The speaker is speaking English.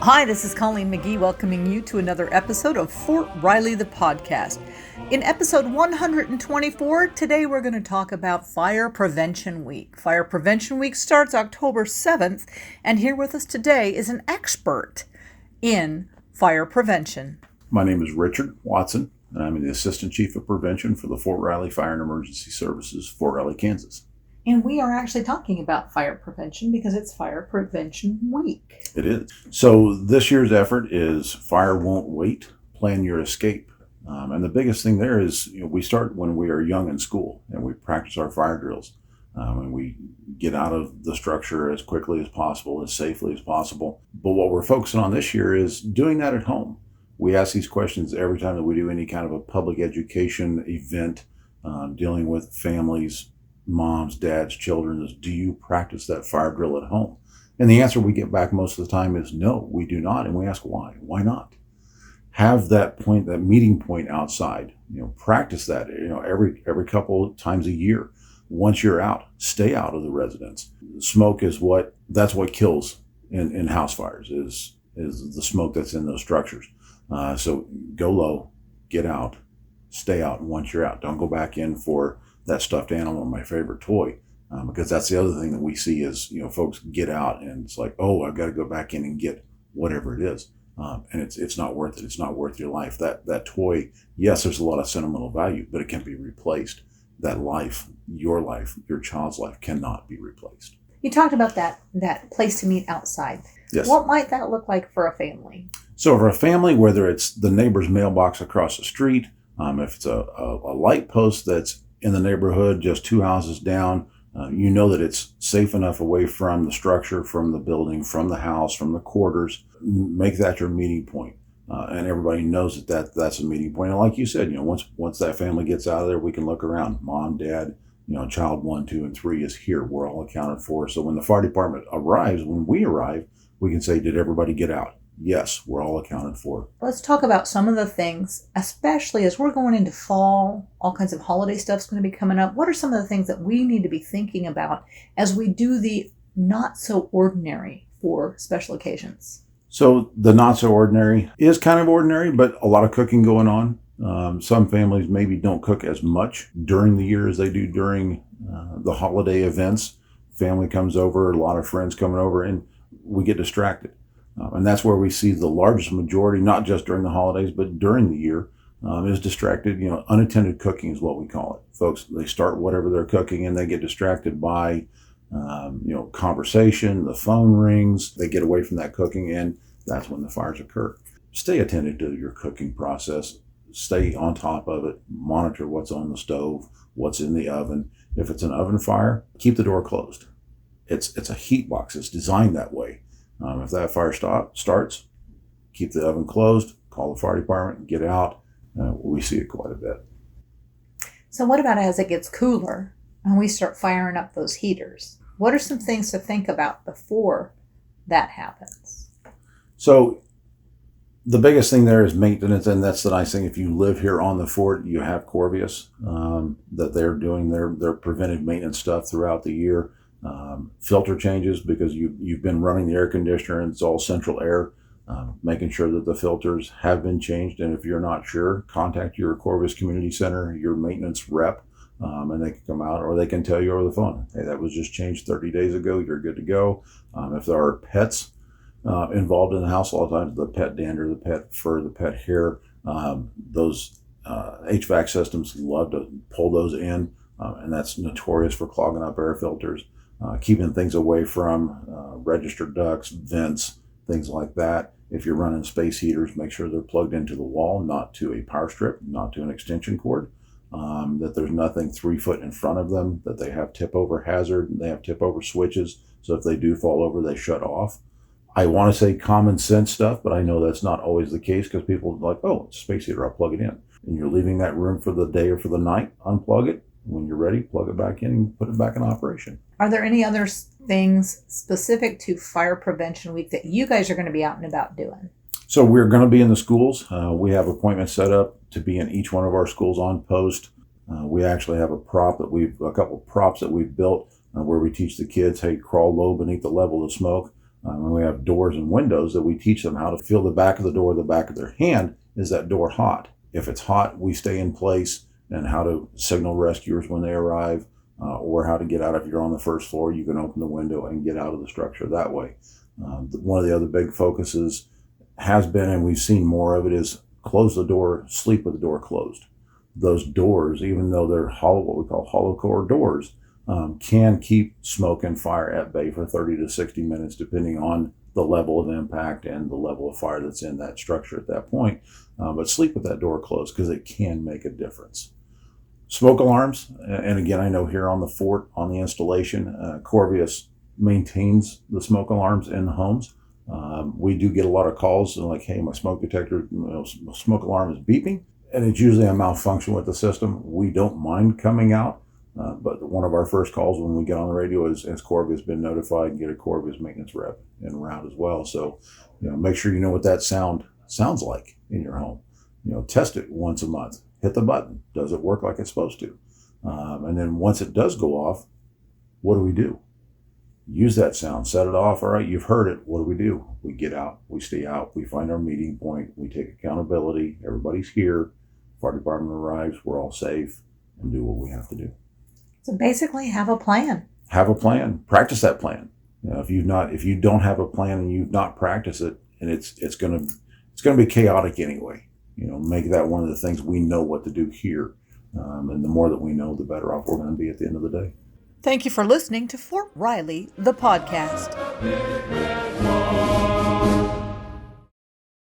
Hi, this is Colleen McGee welcoming you to another episode of Fort Riley the podcast. In episode 124, today we're going to talk about Fire Prevention Week. Fire Prevention Week starts October 7th, and here with us today is an expert in fire prevention. My name is Richard Watson, and I'm the Assistant Chief of Prevention for the Fort Riley Fire and Emergency Services, Fort Riley, Kansas. And we are actually talking about fire prevention because it's Fire Prevention Week. It is. So this year's effort is Fire Won't Wait, Plan Your Escape. And the biggest thing there is, we start when we are young in school and we practice our fire drills. And we get out of the structure as quickly as possible, as safely as possible. But what we're focusing on this year is doing that at home. We ask these questions every time that we do any kind of a public education event, dealing with families, moms, dads, children, is do you practice that fire drill at home? And the answer we get back most of the time is no, we do not. And we ask why? Why not? Have that point, that meeting point outside, practice that, every couple of times a year. Once you're out, stay out of the residence. Smoke is that's what kills in house fires is the smoke that's in those structures. So go low, get out, stay out. And once you're out, don't go back in for that stuffed animal, my favorite toy, because that's the other thing that we see is, folks get out and it's like, oh, I've got to go back in and get whatever it is. And it's not worth it. It's not worth your life. That toy, yes, there's a lot of sentimental value, but it can be replaced. That life, your child's life cannot be replaced. You talked about that place to meet outside. Yes. What might that look like for a family? So for a family, whether it's the neighbor's mailbox across the street, if it's a light post that's in the neighborhood, just 2 houses down, that it's safe enough away from the structure, from the building, from the house, from the quarters. Make that your meeting point. And everybody knows that's a meeting point. And like you said, once that family gets out of there, we can look around. Mom, dad, child 1, 2, and 3 is here. We're all accounted for. So when the fire department arrives, when we arrive, we can say, did everybody get out? Yes, we're all accounted for. Let's talk about some of the things, especially as we're going into fall, all kinds of holiday stuff's going to be coming up. What are some of the things that we need to be thinking about as we do the not so ordinary for special occasions? So the not so ordinary is kind of ordinary, but a lot of cooking going on. Some families maybe don't cook as much during the year as they do during the holiday events. Family comes over, a lot of friends coming over, and we get distracted. And that's where we see the largest majority, not just during the holidays, but during the year, is distracted. Unattended cooking is what we call it. Folks, they start whatever they're cooking and they get distracted by, conversation, the phone rings, they get away from that cooking, and that's when the fires occur. Stay attentive to your cooking process. Stay on top of it. Monitor what's on the stove, what's in the oven. If it's an oven fire, keep the door closed. It's a heat box. It's designed that way. If that fire starts, keep the oven closed, call the fire department, get out. We see it quite a bit. So what about as it gets cooler and we start firing up those heaters? What are some things to think about before that happens? So the biggest thing there is maintenance, and that's the nice thing. If you live here on the fort, you have Corvius, that they're doing their preventive maintenance stuff throughout the year. Filter changes, because you've been running the air conditioner and it's all central air, making sure that the filters have been changed. And if you're not sure, contact your Corvus Community Center, your maintenance rep, and they can come out, or they can tell you over the phone, hey, that was just changed 30 days ago, you're good to go. If there are pets involved in the house, a lot of times the pet dander, the pet fur, the pet hair, those HVAC systems love to pull those in, and that's notorious for clogging up air filters. Keeping things away from registered ducts, vents, things like that. If you're running space heaters, make sure they're plugged into the wall, not to a power strip, not to an extension cord, that there's nothing 3 foot in front of them, that they have tip over hazard, they have tip over switches. So if they do fall over, they shut off. I want to say common sense stuff, but I know that's not always the case, because people are like, oh, it's a space heater, I'll plug it in. And you're leaving that room for the day or for the night, unplug it. When you're ready, plug it back in and put it back in operation. Are there any other things specific to Fire Prevention Week that you guys are going to be out and about doing? So we're going to be in the schools. We have appointments set up to be in each one of our schools on post. We actually have a couple props that we've built where we teach the kids, hey, crawl low beneath the level of smoke. And we have doors and windows that we teach them how to feel the back of the door, the back of their hand. Is that door hot? If it's hot, we stay in place, and how to signal rescuers when they arrive, or how to get out. If you're on the first floor, you can open the window and get out of the structure that way. One of the other big focuses has been, and we've seen more of it, is close the door, sleep with the door closed. Those doors, even though they're hollow, what we call hollow core doors, can keep smoke and fire at bay for 30 to 60 minutes, depending on the level of impact and the level of fire that's in that structure at that point. But sleep with that door closed, because it can make a difference. Smoke alarms, and again, I know here on the fort, on the installation, Corvius maintains the smoke alarms in the homes. We do get a lot of calls like, hey, my smoke detector, smoke alarm is beeping, and it's usually a malfunction with the system. We don't mind coming out, but one of our first calls when we get on the radio is, has Corvius been notified, and get a Corvius maintenance rep en route as well. So, make sure you know what that sounds like in your home. Test it once a month. Hit the button. Does it work like it's supposed to? And then once it does go off, what do? Use that sound, set it off. All right, you've heard it. What do? We get out, we stay out, we find our meeting point, we take accountability. Everybody's here. Fire department arrives, we're all safe, and do what we have to do. So basically, have a plan. Have a plan. Practice that plan. If you don't have a plan and you've not practiced it, and it's gonna be chaotic anyway. Make that one of the things we know what to do here. And the more that we know, the better off we're going to be at the end of the day. Thank you for listening to Fort Riley, the podcast.